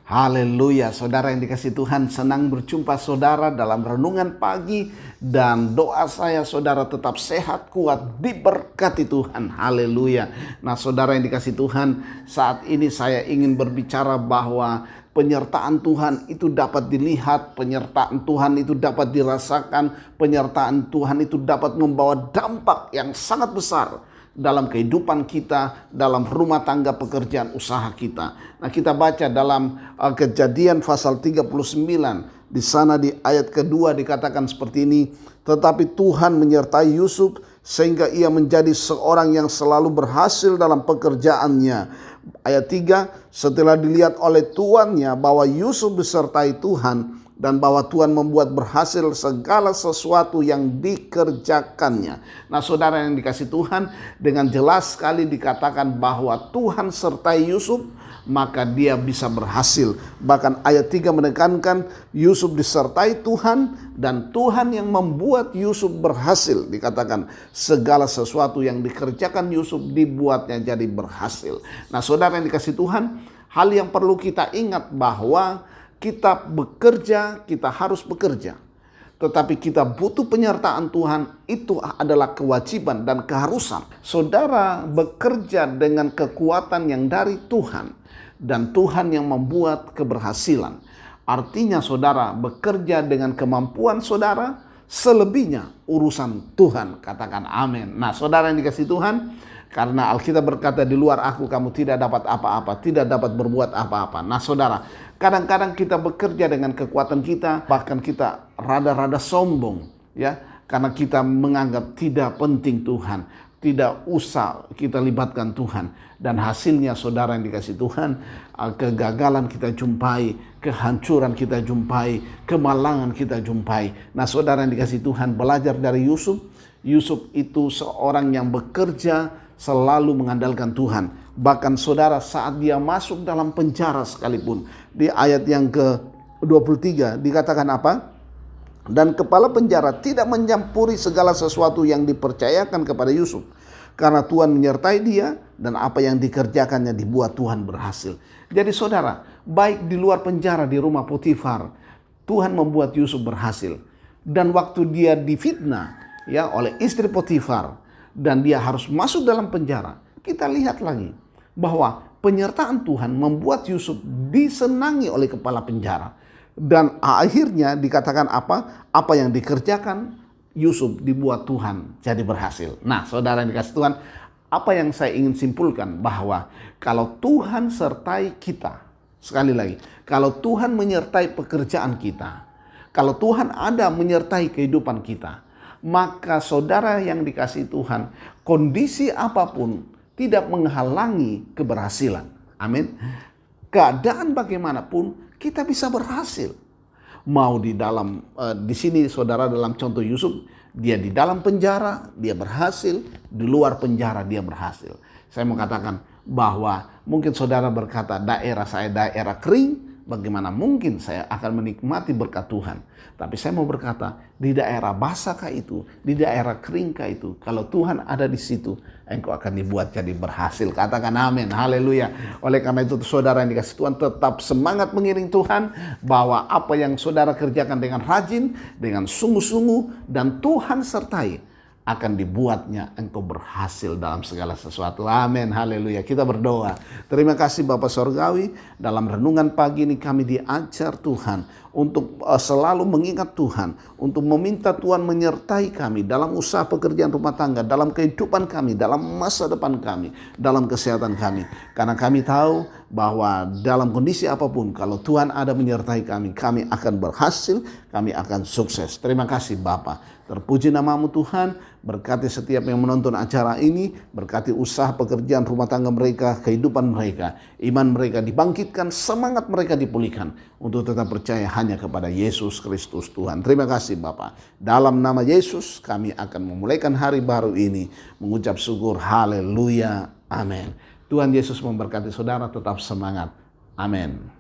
Haleluya, saudara yang dikasihi Tuhan, senang berjumpa saudara dalam renungan pagi. Dan doa saya saudara tetap sehat, kuat, diberkati Tuhan. Haleluya. Nah saudara yang dikasihi Tuhan, saat ini saya ingin berbicara bahwa penyertaan Tuhan itu dapat dilihat, penyertaan Tuhan itu dapat dirasakan, penyertaan Tuhan itu dapat membawa dampak yang sangat besar dalam kehidupan kita, dalam rumah tangga, pekerjaan, usaha kita. Nah kita baca dalam Kejadian pasal 39. Di sana di ayat kedua dikatakan seperti ini. Tetapi Tuhan menyertai Yusuf sehingga ia menjadi seorang yang selalu berhasil dalam pekerjaannya. Ayat 3, setelah dilihat oleh tuannya bahwa Yusuf disertai Tuhan dan bahwa Tuhan membuat berhasil segala sesuatu yang dikerjakannya. Nah saudara yang dikasihi Tuhan, dengan jelas sekali dikatakan bahwa Tuhan sertai Yusuf, maka dia bisa berhasil. Bahkan ayat 3 menekankan Yusuf disertai Tuhan dan Tuhan yang membuat Yusuf berhasil. Dikatakan segala sesuatu yang dikerjakan Yusuf dibuatnya jadi berhasil. Nah saudara yang dikasihi Tuhan, hal yang perlu kita ingat bahwa kita bekerja, kita harus bekerja. Tetapi kita butuh penyertaan Tuhan, itu adalah kewajiban dan keharusan. Saudara bekerja dengan kekuatan yang dari Tuhan. Dan Tuhan yang membuat keberhasilan. Artinya saudara bekerja dengan kemampuan saudara, selebihnya urusan Tuhan. Katakan amin. Nah saudara yang dikasihi Tuhan, karena Alkitab berkata di luar aku kamu tidak dapat apa-apa, tidak dapat berbuat apa-apa. Nah saudara, kadang-kadang kita bekerja dengan kekuatan kita, bahkan kita rada-rada sombong, ya, karena kita menganggap tidak penting Tuhan, tidak usah kita libatkan Tuhan. Dan hasilnya saudara yang dikasihi Tuhan, kegagalan kita jumpai, kehancuran kita jumpai, kemalangan kita jumpai. Nah saudara yang dikasihi Tuhan, belajar dari Yusuf. Yusuf itu seorang yang bekerja selalu mengandalkan Tuhan. Bahkan saudara saat dia masuk dalam penjara sekalipun, di ayat yang ke-23 dikatakan apa? Dan kepala penjara tidak mencampuri segala sesuatu yang dipercayakan kepada Yusuf, karena Tuhan menyertai dia dan apa yang dikerjakannya dibuat Tuhan berhasil. Jadi saudara, baik di luar penjara, di rumah Potifar, Tuhan membuat Yusuf berhasil. Dan waktu dia difitnah ya oleh istri Potifar dan dia harus masuk dalam penjara, kita lihat lagi bahwa penyertaan Tuhan membuat Yusuf disenangi oleh kepala penjara. Dan akhirnya dikatakan apa? Apa yang dikerjakan Yusuf dibuat Tuhan jadi berhasil. Nah saudara yang dikasihi Tuhan, apa yang saya ingin simpulkan bahwa kalau Tuhan sertai kita, sekali lagi, kalau Tuhan menyertai pekerjaan kita, kalau Tuhan ada menyertai kehidupan kita, maka saudara yang dikasihi Tuhan, kondisi apapun tidak menghalangi keberhasilan. Amin. Keadaan bagaimanapun kita bisa berhasil. Mau di sini saudara dalam contoh Yusuf, dia di dalam penjara dia berhasil, di luar penjara dia berhasil. Saya mau katakan bahwa mungkin saudara berkata daerah saya daerah kering, bagaimana mungkin saya akan menikmati berkat Tuhan. Tapi saya mau berkata, di daerah basahkah itu, di daerah keringkah itu, kalau Tuhan ada di situ, engkau akan dibuat jadi berhasil. Katakan amin, haleluya. Oleh karena itu saudara yang dikasihi Tuhan, tetap semangat mengiring Tuhan, bahwa apa yang saudara kerjakan dengan rajin, dengan sungguh-sungguh, dan Tuhan sertai, akan dibuatnya engkau berhasil dalam segala sesuatu. Amin, haleluya. Kita berdoa. Terima kasih Bapa Sorgawi, dalam renungan pagi ini kami diajar Tuhan untuk selalu mengingat Tuhan, untuk meminta Tuhan menyertai kami dalam usaha pekerjaan rumah tangga, dalam kehidupan kami, dalam masa depan kami, dalam kesehatan kami. Karena kami tahu bahwa dalam kondisi apapun, kalau Tuhan ada menyertai kami, kami akan berhasil, kami akan sukses. Terima kasih Bapa. Terpuji namamu Tuhan, berkati setiap yang menonton acara ini, berkati usaha pekerjaan rumah tangga mereka, kehidupan mereka, iman mereka dibangkitkan, semangat mereka dipulihkan, untuk tetap percaya hanya kepada Yesus Kristus Tuhan. Terima kasih Bapa. Dalam nama Yesus kami akan memulaikan hari baru ini, mengucap syukur, haleluya, amin. Tuhan Yesus memberkati saudara, tetap semangat, amin.